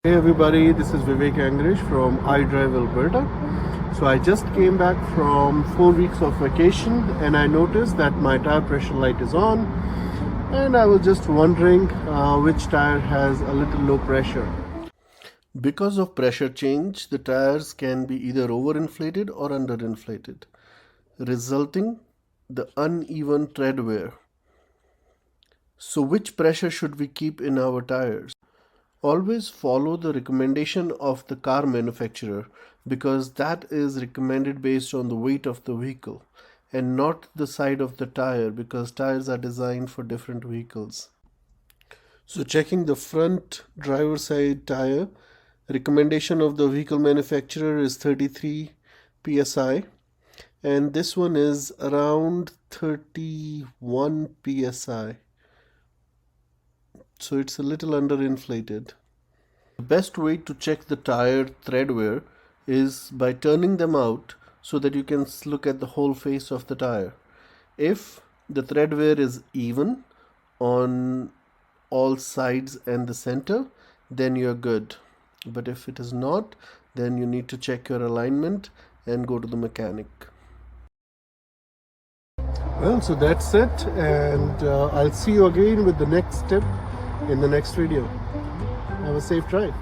Hey everybody, this is Vivek from iDrive, Alberta. So I just came back from 4 weeks of vacation and I noticed that my tire pressure light is on, and I was just wondering which tire has a little low pressure. Because of pressure change, the tires can be either overinflated or underinflated, resulting the uneven tread wear. So which pressure should we keep in our tires? Always follow the recommendation of the car manufacturer, because that is recommended based on the weight of the vehicle and not the side of the tire, because tires are designed for different vehicles. So checking the front driver side tire, recommendation of the vehicle manufacturer is 33 psi, and this one is around 31 psi. So it's a little underinflated. The best way to check the tire tread wear is by turning them out so that you can look at the whole face of the tire. If the tread wear is even on all sides and the center, then you're good. But if it is not, then you need to check your alignment and go to the mechanic. Well, so that's it, and I'll see you again with the next step in the next video. Have a safe drive.